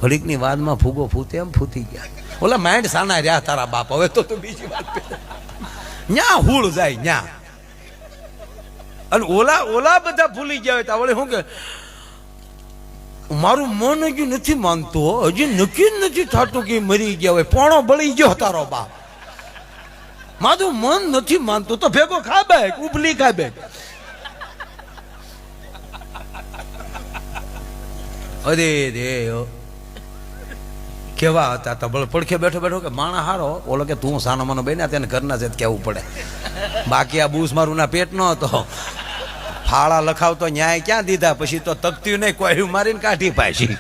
ઘડીકની વાદમાં ફૂગો ફૂતે એમ ફૂટી ગયા. ઓલા માઇન્ડ સાના રહ્યા તારા બાપ. હવે તો તું બીજી વાત ન્યા હુળ જાય ન્યા. અને ઓલા બધા ભૂલી ગયા હોય તો વળી શું કે મારું મન હજી નથી માનતો, હજી નક્કી જ નથી થતું કે મરી ગયા હોય. પોણો બળી ગયો તારો બાપ. મારું મન નથી માનતું તો ભેગો ખાબે ઉભલી ખાબે. અરે રે કેવા હતા તો પડખે બેઠો બેઠો કે માણા હારો. ઓલો કે તું સાનો માનો બન્યા તેને ઘરના છે કેવું પડે. બાકી આ બૂસ મારું ના પેટ નો હતો. ફાળા લખાવતો ન્યાય ક્યાં દીધા. પછી તો તકતી નહીં કોઈ મારીને કાઢી પાછી.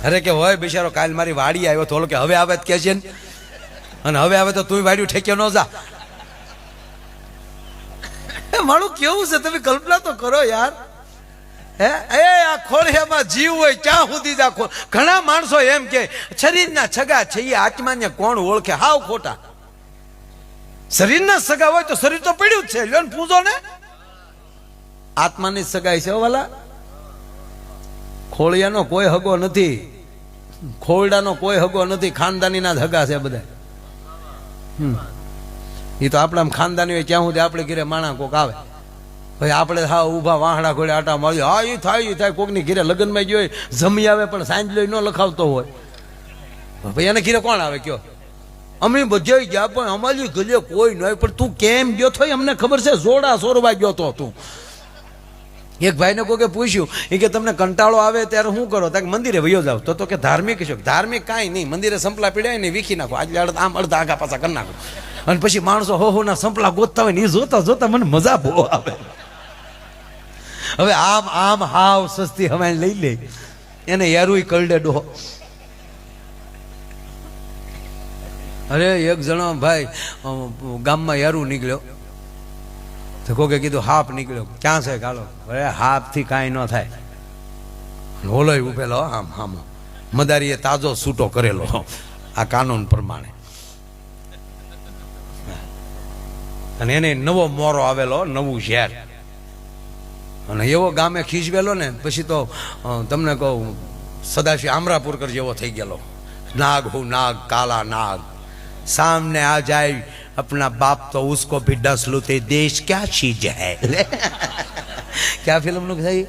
અરે કે હોય બિચારો કાલ મારી વાડી આવ્યો તો કે હવે આવે કે છે ને, અને હવે આવે તો તું વાડ્યું ઠેક્યો ન જા. મારું કેવું છે તમે કલ્પના તો કરો યાર. હે એ આ ખોળિયામાં જીવ હોય ક્યાં સુધી રાખો. ઘણા માણસો એમ કે શરીરના સગા છે એ આત્માને કોણ ઓળખે. હાવ ખોટા. શરીરના સગા હોય તો શરીર તો પડ્યું જ છે. લ્યો ને પૂજો ને. આત્માની સગાઈ છે વાલા. ખોળિયાનો કોઈ હગો નથી. ખોરડાનો કોઈ હગો નથી. ખાનદાનીના જ હગા છે બધા. એ તો આપણા ખાનદાની હોય ક્યાં સુધી આપણે ઘરે માણા કોક આવે ભાઈ આપણે હા ઊભા વાહડા ઘોડે આટા મારી. હા એ થાય કોકની ઘરે લગ્નમાં ગયો જમી આવે પણ સાંજલો ન લખાવતો હોય ભાઈ એને ઘરે કોણ આવે કયો. અમે બધે ગયા પણ અમારી ગલે કોઈ ન હોય. પણ તું કેમ ગયો છો અમને ખબર છે. જોડા સોરવા ગયો તો તું. એક ભાઈને કોકે પૂછ્યું એ કે તમને કંટાળો આવે ત્યારે શું કરો. ત્યાં મંદિરે વયો જાવ તો કે ધાર્મિક છો. ધાર્મિક કાંઈ નહીં. મંદિરે સંપલા પીડાય ને વીખી નાખો. આજે આમ અડધા આગા પાછા કરી નાખો. અને પછી માણસો હો ના સંપલા ગોતતા હોય ને એ જોતા જોતા મને મજા બહુ આવે. હવે આમ હાવ સસ્તી હવે લઈ લે એને યારું કરડે ડો. અરે એક જણો ભાઈ ગામમાં યારું નીકળ્યો તો કોકે કીધું હાપ નીકળ્યો. ક્યાં છે ગાળો. અરે હાપ થી કાંઈ ન થાય. ઓલોય ઉભેલો આમ આમ મદારીએ તાજો છૂટો કરેલો આ કાનૂન પ્રમાણે. અને એને નવો મોરો આવેલો નવું ઝેર. અને એવો ગામે ખીજવેલો ને પછી તો તમને કહું સદાશિવ આમરાપુરકર જેવો થઈ ગયેલો. નાગ હું નાગ કાલા નાગ सामने आ जाए अपना बाप तो उसको भी डस लूते देश क्या चीज है. क्या फिल्म लोग सही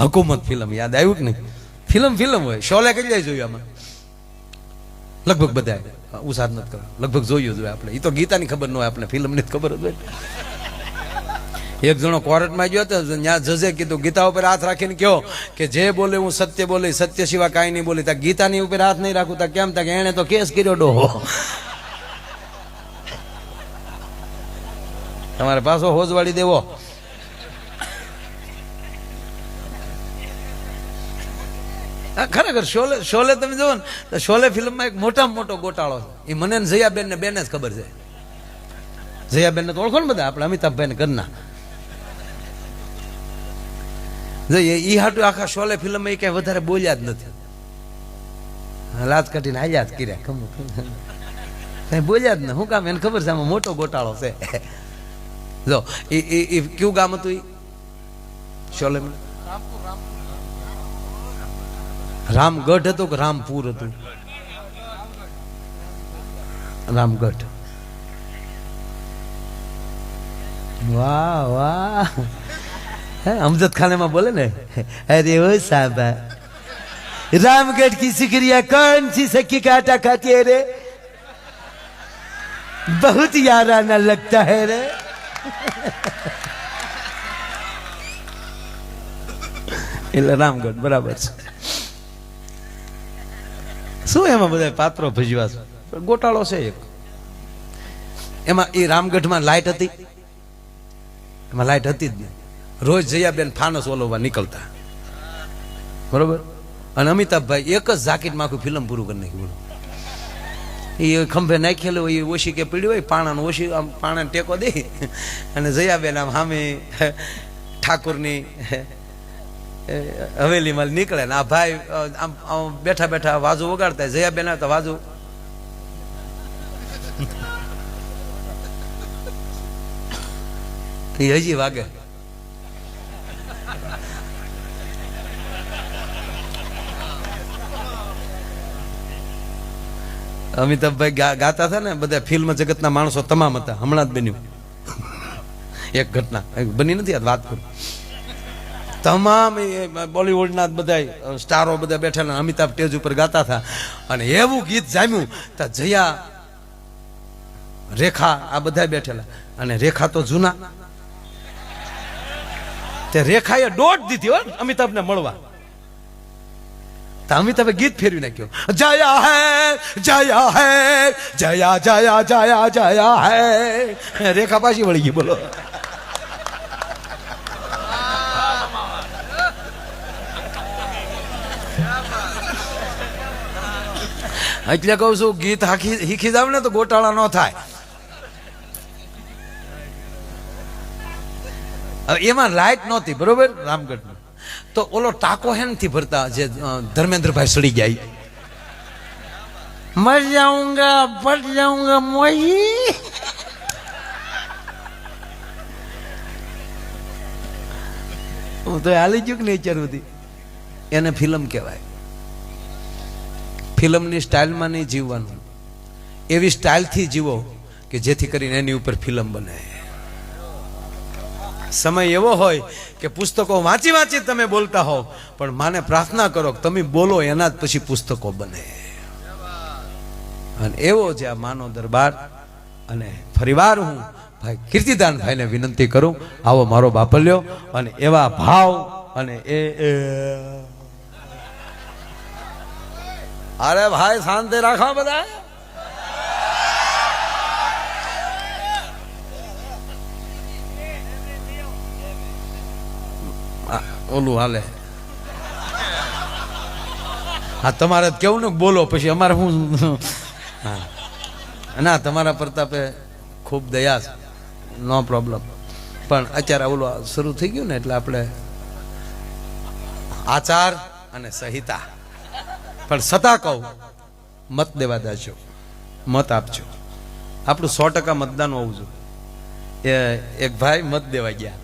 हुकूमत फिल्म याद આવ્યું કે નહીં. ફિલ્મ હોય. શોલે કેટલી જોયું આમાં લગભગ બધા ઉસાદ નથી કરો લગભગ જોયું જોઈએ આપણે. એ તો ગીતાની ખબર ન હોય આપણે ફિલ્મની ખબર જ હોય. એક જણો કોર્ટમાં ગયો હતો ત્યાં જજે કીધું ગીતા ઉપર હાથ રાખીને કહો કે જે બોલે હું સત્ય બોલી સત્ય સિવાય કાંઈ નહીં બોલી. ત્યાં ગીતાની ઉપર હાથ નહીં રાખું તા કેમ તા એને તો કેસ કર્યો ડોહો. તમારે પાછો હોજવાડી દેવો. ખરેખર શોલે તમે જોવો ને તો શોલે ફિલ્મમાં એક મોટામાં મોટો ગોટાળો છે. એ મને જયાબેન ને બેને જ ખબર છે. જયાબેન ને તો ઓળખો ને બધા આપણે અમિતાભભાઈ ને ઘરના. ઈ હાટું આખા શોલે ફિલ્મ એ કઈ વધારે બોલ્યા જ નથી. લાત કાઢીને હાલ્યા જ કર્યા કઈ બોલ્યા જ ને. શું કામ એને ખબર છે આમાં મોટો ગોટાળો છે. જો એ કયું ગામ હતું એ શોલે રામગઢ હતું કે રામપુર હતું. રામગઢ. વાહ વાહ. अमजद खाने में बोले ना अरे वो साहबा रामगढ़ की सिकरिया कौन सी सखी का आटा खाती है रे बहुत याराना लगता है रे. એટલે રામગઢ બરાબર છે. શું એમાં બધા પાત્રો ભજવા છે. ગોટાળો છે એક. એમાં એ રામગઢમાં લાઈટ હતી. એમાં લાઈટ હતી જ નહીં. રોજ જયાબેન ફાનસ ઓલોવા નીકળતા બરોબર. અને અમિતાભભાઈ એક જ જાકીટમાં આખું ફિલ્મ પૂરું કરી નાખ્યું. એ ખંભે નાખેલું હોય એ ઓછી કે પીડ્યું હોય પાણાનું ઓછી આમ પાણાને ટેકો દે અને જયાબેન આમ સામે ઠાકોરની હવેલીમાં નીકળે ને આ ભાઈ આમ બેઠા બેઠા વાજુ વગાડતા. જયાબેન તો વાજુ હજી વાગે અમિતાભભાઈ ગાતા હતા ને, બધા ફિલ્મ જગતના માણસો તમામ હતા. હમણાં જ બન્યું એક ઘટના, બની નથી આ વાત કરું. તમામ બોલિવૂડના બધા સ્ટારો બધા બેઠેલા, અમિતાભ સ્ટેજ ઉપર ગાતા હતા. અને એવું ગીત જામ્યું તો જયા, રેખા આ બધા બેઠેલા. અને રેખા તો જૂના, તે રેખાએ દોટ દીધી હો અમિતાભને મળવા. તો અમિતાભે ગીત ફેરવી નાખ્યો, જયા હે જયા હે જયા જયા જયા જયા હે. રેખા પાછી વળી ગઈ. બોલો એટલે કહું છું, ગીત શીખી જાવ ને તો ગોટાળા ન થાય. એમાં લાઈટ નહોતી બરોબર રામગઢ, તો ઓલો ટાકો હેનથી ભરતા જે ધર્મેન્દ્રભાઈ સડી ગયા, મર જાઉંગા પટ જાઉંગા મોહી. હું તો હાલી ગયું કે નહીં અત્યાર સુધી. એને ફિલ્મ કહેવાય. ફિલ્મની સ્ટાઇલમાં નહીં જીવવાનું, એવી સ્ટાઇલથી જીવો કે જેથી કરીને એની ઉપર ફિલ્મ બને. સમય એવો હોય કે પુસ્તકો વાંચી વાંચી તમે બોલતા હો, પણ માને પ્રાર્થના કરો કે તમે બોલો એના જ પછી પુસ્તકો બને. અને એવો છે આ માનો દરબાર. અને ફરીવાર હું ભાઈ કીર્તિદાન ભાઈને વિનંતી કરું, આવો મારો બાપલ્યો. અને એવા ભાવ અને અરે ભાઈ શાંતિ રાખો બધા. ઓલું હાલે. હા તમારે કેવું ને બોલો, પછી અમારે હું. ના તમારા પ્રતાપે ખૂબ દયા છે, નો પ્રોબ્લેમ. પણ અત્યારે ઓલું શરૂ થઈ ગયું ને એટલે આપણે આચાર અને સંહિતા. પણ છતાં કહું, મત દેવા દેજો, મત આપજો. આપણું 100% મતદાન હોવું જોઈએ. એક ભાઈ મત દેવા ગયા.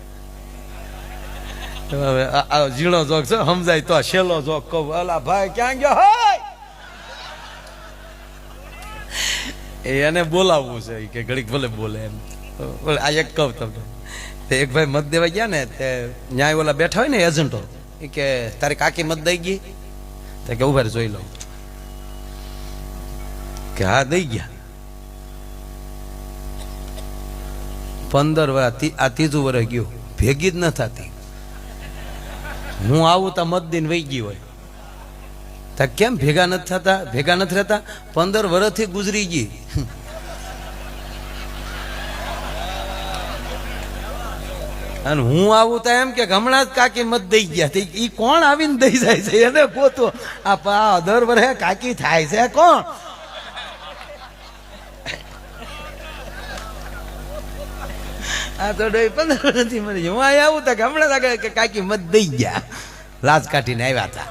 હવે આ ઝીણો જોક છે, સમજાય તો છેલ્લો જોક કહું. અલા ભાઈ ક્યાં ગયો હોય, એને બોલાવવું છે કે ઘડીક ભલે બોલે એમ. આ એક કહું તમને, એક ભાઈ મત દેવા ગયા ને, તે ન્યાય ઓલા બેઠા હોય ને એજન્ટો, કે તારી કાકી મત દઈ ગઈ? કે ઉભા જોઈ લઉં. કે હા દઈ ગયા. 15 વર્ષ, આ 3જું વર્ષ ગયું, ભેગી જ ન થતી. હું આવું તો મત દિન વહી ગઈ હોય. તો કેમ ભેગા નથી થતા, ભેગા નથી રહેતા? 15 વર્ષથી ગુજરી ગઈ. અને હું આવું તો એમ કે હમણાં જ કાકી મત દઈ ગયા. ઈ કોણ આવીને દઈ જાય છે એને ગોતો. આ 10 વર્ષે કાકી થાય છે કોણ? આ તો 15 વર્ષથી મને હું અહીં આવું તો હમણાં કે કાકી મત દઈ ગયા, લાજ કાઢીને આવ્યા હતા.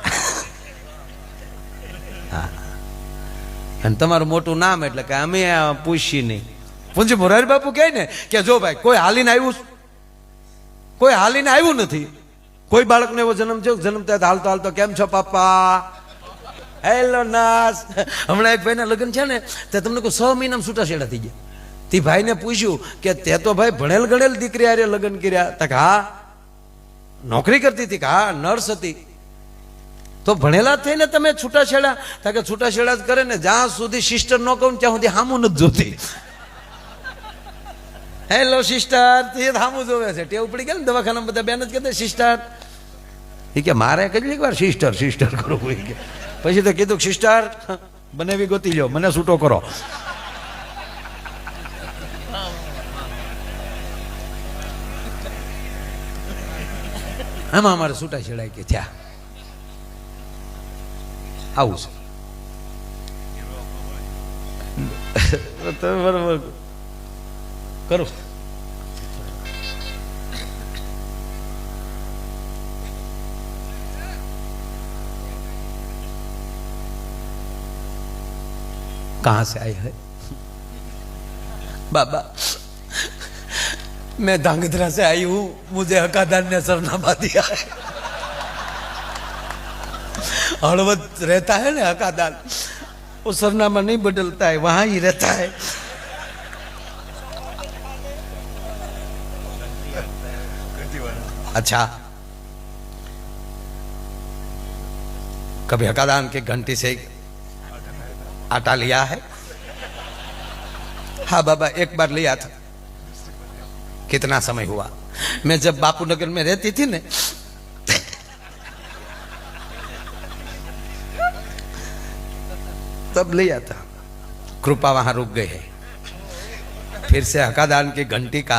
હા, અને તમારું મોટું નામ એટલે કે અમે પૂછી નહીં. પૂંજી મોરારી બાપુ કહે ને કે જો ભાઈ કોઈ હાલીને આવ્યું, કોઈ હાલીને આવ્યું નથી. કોઈ બાળકને એવો જન્મ થયો, જન્મતા હાલતો હાલતો કેમ છો પાપા, હેલો નાસ. હમણાં એક ભાઈના લગ્ન છે ને, તે તમને કોઈ 6 મહિનામાં છૂટાછેડા થઈ ગયા. તે ભાઈને પૂછ્યું કે તે તો ભાઈ ભણેલ ગણેલ દીકરી હારે લગ્ન કર્યા? તક હા. નોકરી કરતી હતી? કે હા નર્સ હતી. તો ભણેલા થઈને તમે છૂટાછેડા? કે છૂટાછેડા જ કરે ને, જ્યાં સુધી સિસ્ટર ન કહું ત્યાં સુધી હામું નથી જોતી. હેલો સિસ્ટર, તે હામું જોવે છે. ટેવ પડી ગઈ ને દવાખાના બધા બેન જ કહેતા સિસ્ટર. એ કે મારે કેટલીક વાર સિસ્ટર સિસ્ટર કરવું. પછી તો કીધું સિસ્ટર બનેવી ગોતી લ્યો, મને છૂટો કરો. આમાં અમારે છૂટાછેડા કે થયા. આવું છે બરોબર કરો. कहां से आए है बाबा? मैं धांगध्रा से आई हूं, मुझे हकादान ने सरनामा दिया है. हड़वद रहता है ना हकादान, वो सरनामा नहीं बदलता है, वहां ही रहता है। अच्छा, कभी हकादान की घंटी से आटा लिया है? हाँ बाबा, एक बार लिया था। कितना समय हुआ, मैं जब बापू नगर में रहती थी ने, तब लिया था। कृपा वहां रुक गई है, फिर से हकादान की घंटी का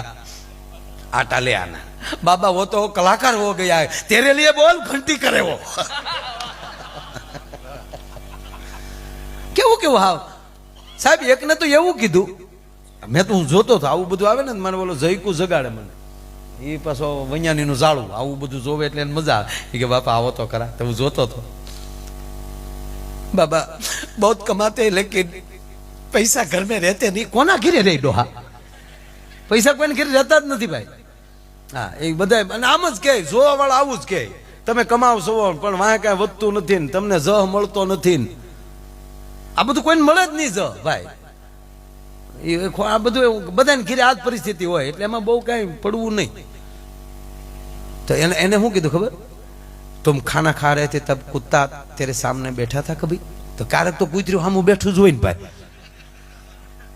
आटा ले आना। बाबा वो तो कलाकार हो गया है, तेरे लिए बोल घंटी करे वो। કેવું કેવું હાવ સાહેબ, એકને તો એવું કીધું, મેં તો હું જોતો હતો આવું બધું આવે ને, મને બોલો જઈકુ જગાડે મને, એ પાછો વૈયાણીનું જાળું, આવું બધું જોવે એટલે એને મજા આવે કે બાપા આવો તો ખરા, તો હું જોતો હતો। बाबा बहुत कमाते हैं लेकिन पैसा घर में रहते नहीं। कोना घिरे रही डोहा, पैसा कोई घिरे रहता ज नहीं भाई। हाँ, एक बधाई आम ज कहे, जोवा वाला आવું જ કહે, તમે કમાવ છો પણ વાંહે કાંઈ વધતું નથી ને તમને જહ મળતો નથી ને, આ બધું કોઈને મળે જ નહીં જહ ભાઈ। આ બધું બધાને ઘીરે આ જ પરિસ્થિતિ હોય એટલે એમાં બહુ કાંઈ પડવું નહીં। તો એને શું કીધું ખબર? तुम खाना खा रहे थे तब कुत्ता तेरे सामने बैठा था कभी? तो कारक तो पूछ रही हम बैठू जो इन भाई।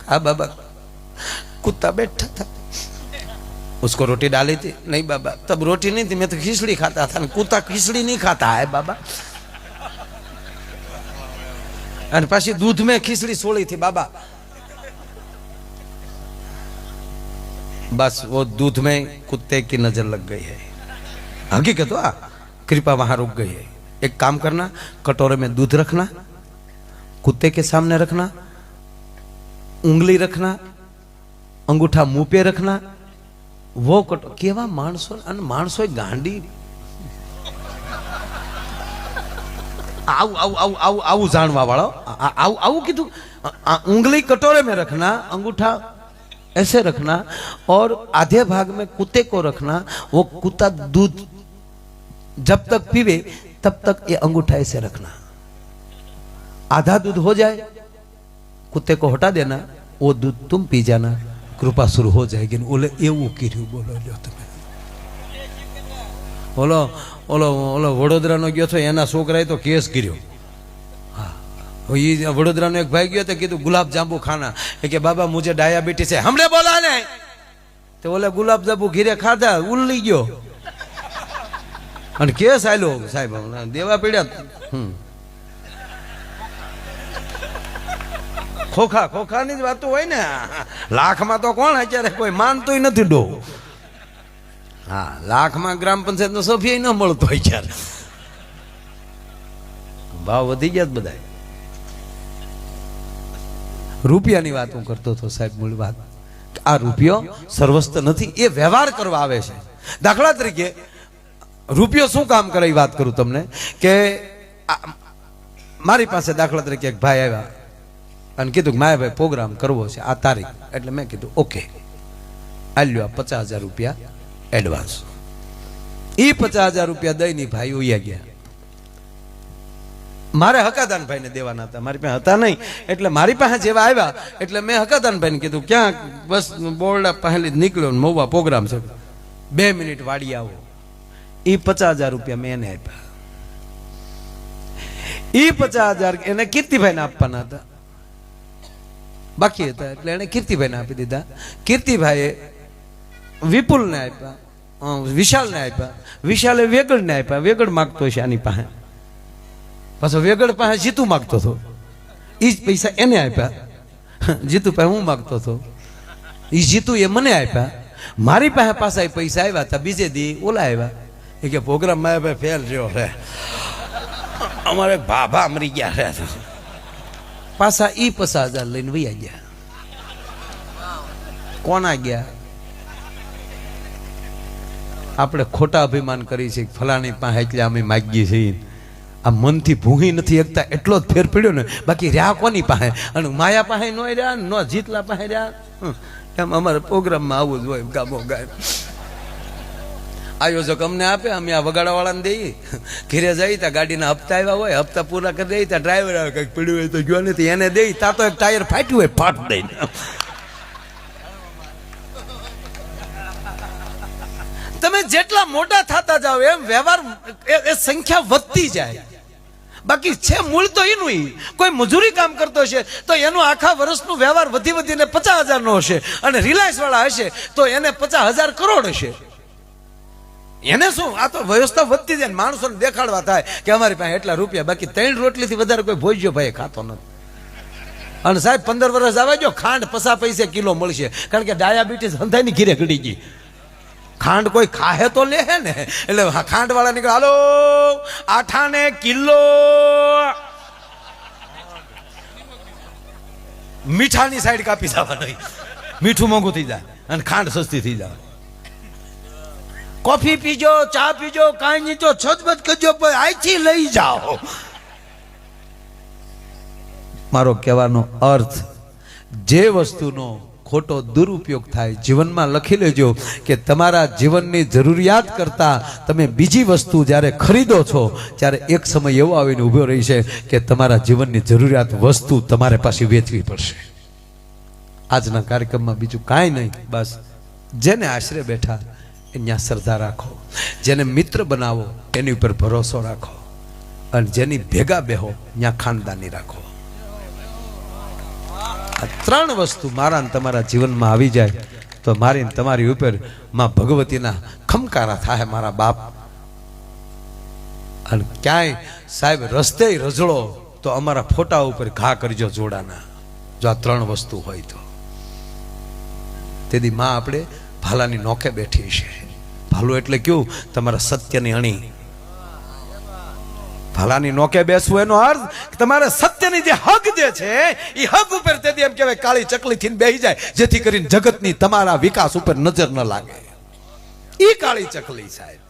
हाँ बाबा, कुत्ता बैठा था, उसको रोटी डाली थी? नहीं बाबा, तब रोटी नहीं थी, मैं तो खिचड़ी खाता था। कुत्ता खिचड़ी नहीं खाता है बाबा। और पासी दूध में खिचड़ी सोड़ी थी बाबा। बस वो दूध में कुत्ते की नजर लग गई है। हकीकत हुआ, कृपा वहां रुक गई है। एक काम करना, कटोरे में दूध रखना, कुत्ते के सामने रखना, उंगली रखना, अंगूठा मुंह पे रखना, वो कटो केवा माणसो अन माणसो गांडी आउ आउ आउ आउ आउ जानवा वाला आउ आउ कीधु। उंगली कटोरे में रखना, अंगूठा ऐसे रखना और आधे भाग में कुत्ते को रखना। वो कुत्ता दूध जब तक पीवे तब तक ये अंगूठा ऐसे रखना। आधा दूध हो जाए कुत्ते को हटा देना, वो दूध तुम पी जाना, कृपा शुरू हो जाएगी। ओले एवं कीधु बोलो लो तुम्हें। ओलो ओलो ओलो वडोदरा नो गयो तो एना छोकराए तो केस कर्यो। हाँ, ये वडोदरा नो एक भाई गयो तो कीधु गुलाब जांबू खाना, कि बाबा मुझे डायबिटीज है। हमने बोला नहीं तो बोले गुलाब जांबू घीरे खाधा, उल्ली गयो અને કેસ આયલો સાહેબ દેવા પીડ્યા। ખોખા ખોખાની જ વાતો હોય ને, લાખમાં તો કોણ અત્યારે કોઈ માનતોય નથી ડો। હા, લાખમાં ગ્રામ પંચાયતનો સભ્ય ન મળતો અત્યારે, ભાવ વધી ગયા બધા। રૂપિયાની વાત હું કરતો હતો સાહેબ, મૂળ વાત આ રૂપિયો સર્વસ્વ નથી, એ વ્યવહાર કરવા આવે છે। દાખલા તરીકે રૂપિયો શું કામ કરે એ વાત કરું તમને કે મારી પાસે દાખલા તરીકે એક ભાઈ આવ્યા અને કીધું કે મારે ભાઈ પ્રોગ્રામ કરવો છે આ તારીખ, એટલે મેં કીધું ઓકે આ લ્યો 50,000 રૂપિયા એડવાન્સ। એ 50,000 રૂપિયા દઈને ભાઈ ઉયા ગયા। મારે હકાદાન ભાઈને દેવાના હતા, મારી પાસે હતા નહીં, એટલે મારી પાસે જેવા આવ્યા એટલે મેં હકાદાન ભાઈને કીધું ક્યાં બસ બોરડા પહેલી નીકળ્યો ને મહુવા પ્રોગ્રામ છે, 2 મિનિટ વાડી આવો। એ 50,000 રૂપિયા મેં એને આપ્યા। એ 50,000 એને કીર્તિભાઈને આપવાના હતા, બાકી હતા એટલે એને કીર્તિભાઈને આપી દીધા। કીર્તિભાઈએ વિપુલને આપ્યા, વિશાલને આપ્યા, વિશાલે વેગડને આપ્યા। વેગડ માગતો છે આની પાસે, પાછો વેગડ પાસે જીતુ માગતો હતો, એ જ પૈસા એને આપ્યા। જીતુ પાસે હું માગતો હતો, એ જીતુ એ મને આપ્યા। મારી પાસે પાછા એ પૈસા આવ્યા હતા, બીજે દી ઓલા આવ્યા કે પ્રોગ્રામ માં ભાઈ ફેલ રહ્યો છે, અમારે ભાભા મરી ગયા છે। પાછા ઈ 50,000 લઈને વૈયા ગયા। કોના ગયા? આપણે ખોટા અભિમાન કરી છે, ફલાણી પાસે એટલે અમે માગીએ છીએ। આ મનથી ભૂંગી નથી એકતા એટલો જ ફેર પડ્યો ને, બાકી રહ્યા કોની પાસે? અને માયા પાસે નો રહ્યા, નો જીતલા પાસે રહ્યા। એમ અમારે પ્રોગ્રામમાં આવું જ હોય ગામો ગાય। આયોજક અમને આપે, અમે આ વગાડાવાળાને દઈએ. ઘેરે જઈ ત્યાં ગાડીના હપ્તા આવ્યા હોય, હપ્તા પૂરા કરી દઈએ ત્યાં ડ્રાઈવર આવે, કંઈક પડ્યું હોય તો ગયો નથી એને દઈ, ત્યાં તો એક ટાયર ફાટ્યું હોય ફાટ દઈને. તમે જેટલા મોટા થતા જાઓ એમ વ્યવહાર એ સંખ્યા વધતી જાય. બાકી છે મૂળ તો એનું. કોઈ મજૂરી કામ કરતો હશે તો એનું આખા વર્ષનું વ્યવહાર વધી વધીને 50,000 નો હશે, અને રિલાયન્સ વાળા હશે તો એને 50,000 કરોડ હશે. એને શું, આ તો વ્યવસ્થા વધતી જાય, માણસોને દેખાડવા થાય કે અમારી પાસે એટલા રૂપિયા. બાકી 3 રોટલીથી વધારે કોઈ ભોજ્યો ભાઈ ખાતો નથી. અને સાહેબ 15 વર્ષ આવે જો ખાંડ 50 પૈસે કિલો મળશે, કારણ કે ડાયાબિટીસ હંધાઈની ઘીરે ઘડી ગઈ. ખાંડ કોઈ ખાહે તો લે ને, એટલે ખાંડ વાળા નીકળે, હાલો 8 કિલો મીઠાની સાઈડ કાપી જવા. મીઠું મોંઘું થઈ જાય અને ખાંડ સસ્તી થઈ જાય. કોફી પીજો, ચા પીજો, કાંઈ નહીં તો છતબત કરજો, આઈથી લઈ જાઓ. મારો કહેવાનો અર્થ, જે વસ્તુનો ખોટો દુરુપયોગ થાય જીવનમાં લખી લેજો કે તમારા જીવનની જરૂરિયાત કરતા તમે બીજી વસ્તુ જ્યારે ખરીદો છો ત્યારે એક સમય એવો આવીને ઊભો રહી છે કે તમારા જીવનની જરૂરિયાત વસ્તુ તમારે પાછી વેચવી પડશે. આજના કાર્યક્રમમાં બીજું કાંઈ નહીં, બસ જેને આશરે બેઠા ત્યાં શ્રદ્ધા રાખો, જેને મિત્ર બનાવો એની ઉપર ભરોસો રાખો, અને જેની ભેગા બેહો ત્યાં ખાનદાની રાખો. આ 3 વસ્તુ મારા ને તમારા જીવનમાં આવી જાય તો મારી ને તમારી ઉપર માં ભગવતીના ખમકારા થાય. મારા બાપ, અને ક્યાંય સાહેબ રસ્તે રજળો તો અમારા ફોટા ઉપર ઘા કરજો જોડાના, જો આ 3 વસ્તુ હોય તો. તેથી માં આપણે ભાલાની નોખે બેઠી છે. ભાલું એટલે કેવું, તમારા સત્યની અણી. ભાલાની નોકે બેસવું એનો અર્થ તમારે સત્યની જે હક જે છે એ હક ઉપર તેથી એમ કહેવાય કાળી ચકલી થઈને બેસી જાય, જેથી કરીને જગતની તમારા વિકાસ ઉપર નજર ન લાગે. એ કાળી ચકલી સાહેબ,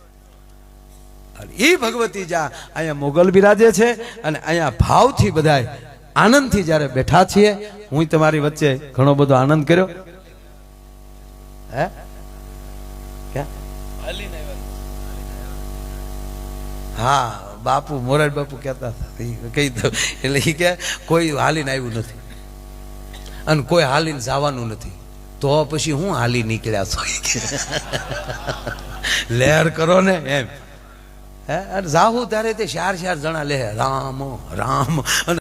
અને એ ભગવતી જા અહીંયા મોગલ બિરાજે છે. અને અહીંયા ભાવથી બધા આનંદથી જ્યારે બેઠા છીએ, હું તમારી વચ્ચે ઘણો બધો આનંદ કર્યો. હે હા, બાપુ મોરારી બાપુ કહેતા હતા, કહી દઉં એટલે એ કે કોઈ હાલીને આવ્યું નથી અને કોઈ હાલીને જવાનું નથી, તો પછી હું હાલી નીકળ્યા છો. લહેર કરો ને એમ. હે, અને જાહુ ત્યારે તે 4 જણા લે રામ રામ, અને